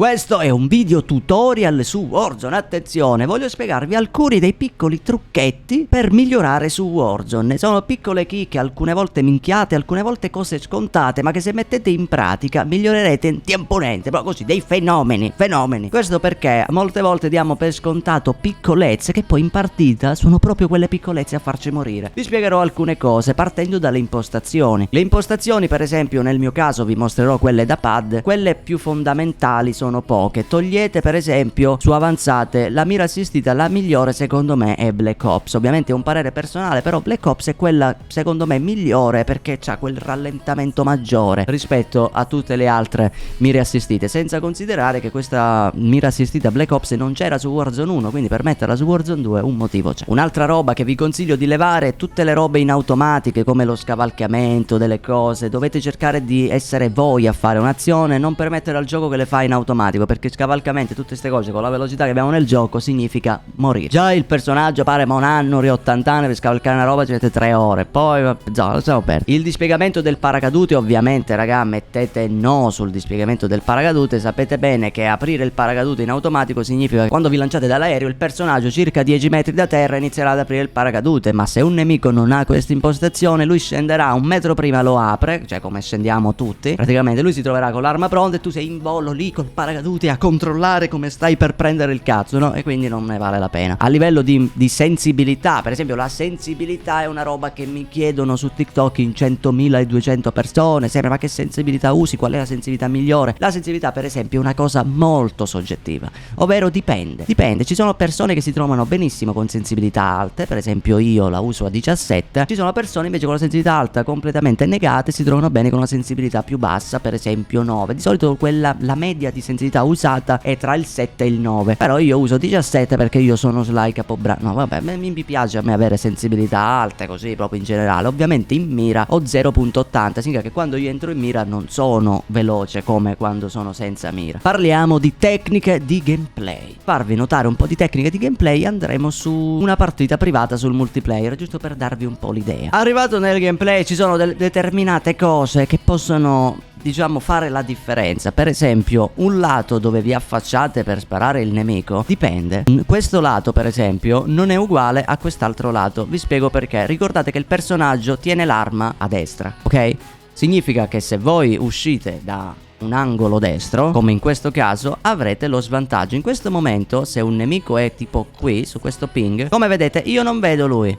Questo è un video tutorial su Warzone. Attenzione, voglio spiegarvi alcuni dei piccoli trucchetti per migliorare su Warzone. Sono piccole chicche, alcune volte minchiate, alcune volte cose scontate, ma che se mettete in pratica migliorerete in tempo niente, proprio così, dei fenomeni. Questo perché molte volte diamo per scontato piccolezze che poi in partita sono proprio quelle piccolezze a farci morire. Vi spiegherò alcune cose partendo dalle impostazioni. Le impostazioni, per esempio, nel mio caso vi mostrerò quelle da pad, quelle più fondamentali sono poche. Togliete per esempio su avanzate la mira assistita, la migliore secondo me è Black Ops. Ovviamente è un parere personale, però Black Ops è quella secondo me migliore perché c'ha quel rallentamento maggiore rispetto a tutte le altre mire assistite, senza considerare che questa mira assistita Black Ops non c'era su Warzone 1, quindi per metterla su Warzone 2 un motivo c'è. Un'altra roba che vi consiglio di levare è tutte le robe in automatiche come lo scavalcamento delle cose. Dovete cercare di essere voi a fare un'azione, non permettere al gioco che le fa in automatico, perché scavalcamento e tutte queste cose con la velocità che abbiamo nel gioco significa morire. Già il personaggio pare ma un anno, 80 anni per scavalcare una roba ci mette 3 ore, poi lo siamo persi. Il dispiegamento del paracadute, ovviamente raga, mettete no sul dispiegamento del paracadute. Sapete bene che aprire il paracadute in automatico significa che quando vi lanciate dall'aereo il personaggio circa 10 metri da terra inizierà ad aprire il paracadute, ma se un nemico non ha questa impostazione lui scenderà un metro prima, lo apre, cioè come scendiamo tutti, praticamente lui si troverà con l'arma pronta e tu sei in volo lì col paracadute a controllare come stai per prendere il cazzo, no? E quindi non ne vale la pena. A livello di sensibilità, per esempio la sensibilità è una roba che mi chiedono su TikTok in 100.000 e 200 persone, sempre ma che sensibilità usi, qual è la sensibilità migliore? La sensibilità per esempio è una cosa molto soggettiva, ovvero dipende, ci sono persone che si trovano benissimo con sensibilità alte, per esempio io la uso a 17, ci sono persone invece con la sensibilità alta completamente negate, si trovano bene con una sensibilità più bassa, per esempio 9, di solito quella, la media di sensibilità usata è tra il 7 e il 9, però io uso 17 perché io sono Sly Capobrano. No vabbè, mi piace a me avere sensibilità alte così proprio in generale. Ovviamente in mira ho 0.80, significa che quando io entro in mira non sono veloce come quando sono senza mira. Parliamo di tecniche di gameplay. Farvi notare un po' di tecniche di gameplay, andremo su una partita privata sul multiplayer, giusto per darvi un po' l'idea. Arrivato nel gameplay ci sono determinate cose che possono, diciamo, fare la differenza. Per esempio un lato dove vi affacciate per sparare il nemico dipende. Questo lato per esempio non è uguale a quest'altro lato. Vi spiego perché. Ricordate che il personaggio tiene l'arma a destra, ok? Significa che se voi uscite da un angolo destro, come in questo caso, avrete lo svantaggio. In questo momento se un nemico è tipo qui su questo ping, come vedete io non vedo lui,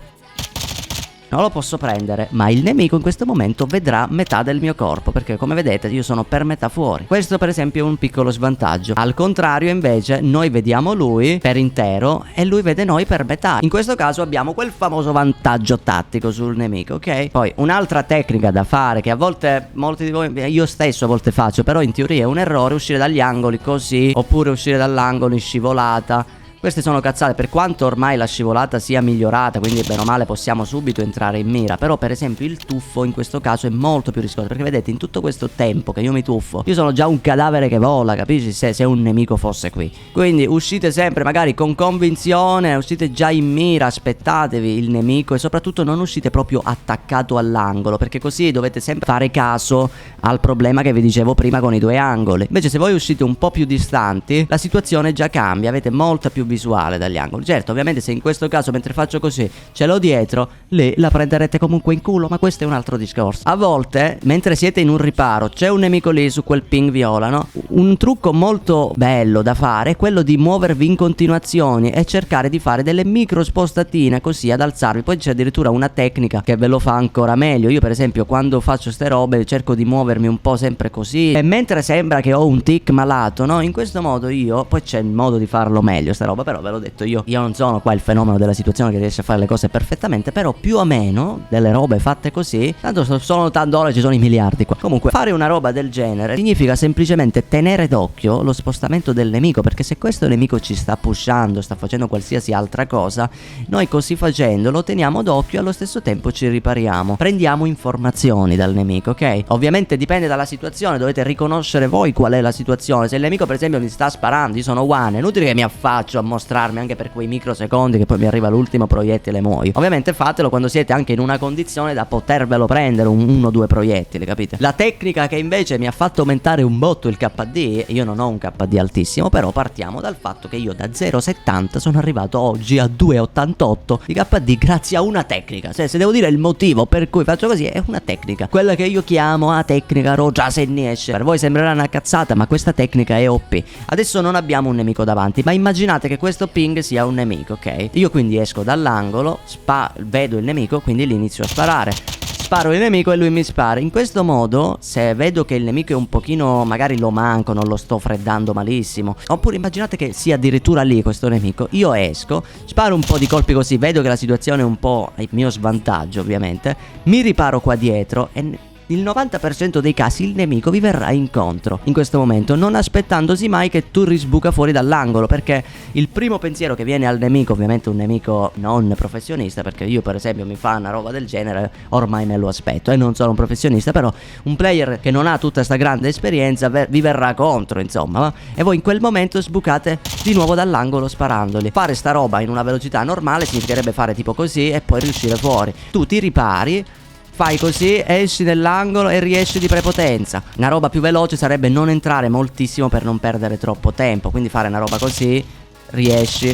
non lo posso prendere, ma il nemico in questo momento vedrà metà del mio corpo, perché come vedete io sono per metà fuori. Questo per esempio è un piccolo svantaggio. Al contrario invece noi vediamo lui per intero e lui vede noi per metà. In questo caso abbiamo quel famoso vantaggio tattico sul nemico, ok? Poi un'altra tecnica da fare, che a volte molti di voi, io stesso a volte faccio, però in teoria è un errore, uscire dagli angoli così, oppure uscire dall'angolo in scivolata. Queste sono cazzate, per quanto ormai la scivolata sia migliorata, quindi bene o male possiamo subito entrare in mira. Però per esempio il tuffo in questo caso è molto più rischioso, perché vedete in tutto questo tempo che io mi tuffo io sono già un cadavere che vola, capisci? Se un nemico fosse qui. Quindi uscite sempre magari con convinzione, uscite già in mira, aspettatevi il nemico e soprattutto non uscite proprio attaccato all'angolo, perché così dovete sempre fare caso al problema che vi dicevo prima con i due angoli. Invece se voi uscite un po' più distanti la situazione già cambia, avete molta più visuale dagli angoli. Certo, ovviamente se in questo caso mentre faccio così ce l'ho dietro, lì la prenderete comunque in culo, ma questo è un altro discorso. A volte mentre siete in un riparo c'è un nemico lì su quel ping viola, no? Un trucco molto bello da fare è quello di muovervi in continuazione e cercare di fare delle micro spostatine così ad alzarvi. Poi c'è addirittura una tecnica che ve lo fa ancora meglio. Io per esempio quando faccio ste robe cerco di muovermi un po' sempre così, e mentre sembra che ho un tic malato, no? In questo modo io, poi c'è il modo di farlo meglio sta roba, però ve l'ho detto io non sono qua il fenomeno della situazione che riesce a fare le cose perfettamente, però più o meno delle robe fatte così, tanto sto notando ora ci sono i miliardi qua. Comunque fare una roba del genere significa semplicemente tenere d'occhio lo spostamento del nemico, perché se questo nemico ci sta pushando, sta facendo qualsiasi altra cosa, noi così facendo lo teniamo d'occhio e allo stesso tempo ci ripariamo, prendiamo informazioni dal nemico, ok? Ovviamente dipende dalla situazione, dovete riconoscere voi qual è la situazione. Se il nemico per esempio mi sta sparando, io sono one, è inutile che mi affaccio a mostrarmi anche per quei microsecondi che poi mi arriva l'ultimo proiettile e muoio. Ovviamente fatelo quando siete anche in una condizione da potervelo prendere uno o due proiettili, capite? La tecnica che invece mi ha fatto aumentare un botto il KD, io non ho un KD altissimo, però partiamo dal fatto che io da 0,70 sono arrivato oggi a 2,88 di KD grazie a una tecnica. Se devo dire il motivo per cui faccio così, è una tecnica, quella che io chiamo a tecnica Roja Senniesce. Per voi sembrerà una cazzata, ma questa tecnica è OP. Adesso non abbiamo un nemico davanti, ma immaginate che questo ping sia un nemico, ok? Io quindi esco dall'angolo, vedo il nemico, quindi lì inizio a sparare. Sparo il nemico e lui mi spara. In questo modo, se vedo che il nemico è un pochino, magari lo manco, non lo sto freddando malissimo, oppure immaginate che sia addirittura lì questo nemico, io esco, sparo un po' di colpi così, vedo che la situazione è un po' a mio svantaggio ovviamente, mi riparo qua dietro e il 90% dei casi il nemico vi verrà incontro in questo momento, non aspettandosi mai che tu risbuca fuori dall'angolo, perché il primo pensiero che viene al nemico, ovviamente un nemico non professionista, perché io per esempio mi fa una roba del genere, ormai me lo aspetto e non sono un professionista, però un player che non ha tutta sta grande esperienza vi verrà contro, insomma, e voi in quel momento sbucate di nuovo dall'angolo sparandoli. Fare sta roba in una velocità normale significherebbe fare tipo così e poi riuscire fuori. Tu ti ripari, fai così, esci nell'angolo e riesci di prepotenza. Una roba più veloce sarebbe non entrare moltissimo per non perdere troppo tempo, quindi fare una roba così, riesci,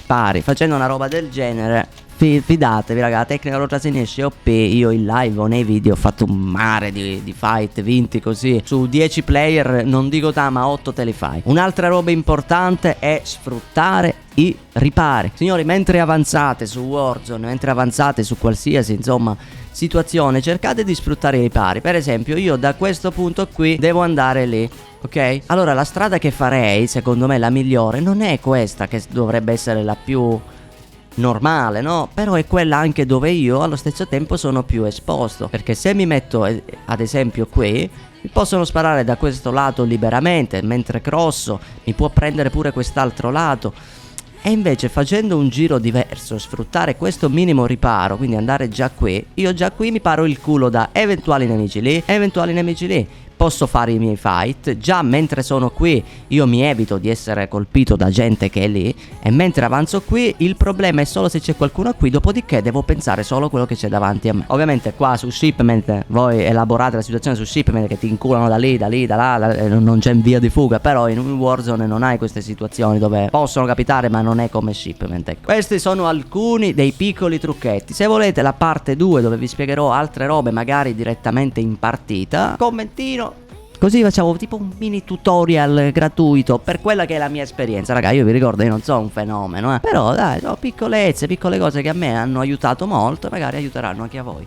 pari. Facendo una roba del genere, fidatevi raga, la tecnica Roja Senniesce OP. Io in live o nei video ho fatto un mare di fight vinti così. Su 10 player non dico ma 8 te li fai. Un'altra roba importante è sfruttare i ripari. Signori, mentre avanzate su Warzone, mentre avanzate su qualsiasi insomma situazione, cercate di sfruttare i ripari. Per esempio io da questo punto qui devo andare lì, ok? Allora la strada che farei, secondo me la migliore, non è questa che dovrebbe essere la più normale, no? Però è quella anche dove io allo stesso tempo sono più esposto, perché se mi metto ad esempio qui, mi possono sparare da questo lato liberamente, mentre crosso mi può prendere pure quest'altro lato. E invece facendo un giro diverso, sfruttare questo minimo riparo, quindi andare già qui, io già qui mi paro il culo da eventuali nemici lì, eventuali nemici lì. Posso fare i miei fight, già mentre sono qui io mi evito di essere colpito da gente che è lì, e mentre avanzo qui il problema è solo se c'è qualcuno qui, dopodiché devo pensare solo a quello che c'è davanti a me. Ovviamente qua su Shipment voi elaborate la situazione su Shipment che ti inculano da lì, da là, non c'è via di fuga, però in un Warzone non hai queste situazioni dove possono capitare, ma non è come Shipment, ecco. Questi sono alcuni dei piccoli trucchetti. Se volete la parte 2 dove vi spiegherò altre robe magari direttamente in partita, commentino. Così facciamo tipo un mini tutorial gratuito per quella che è la mia esperienza. Raga, io vi ricordo, io non sono un fenomeno, però dai, sono piccolezze, piccole cose che a me hanno aiutato molto e magari aiuteranno anche a voi.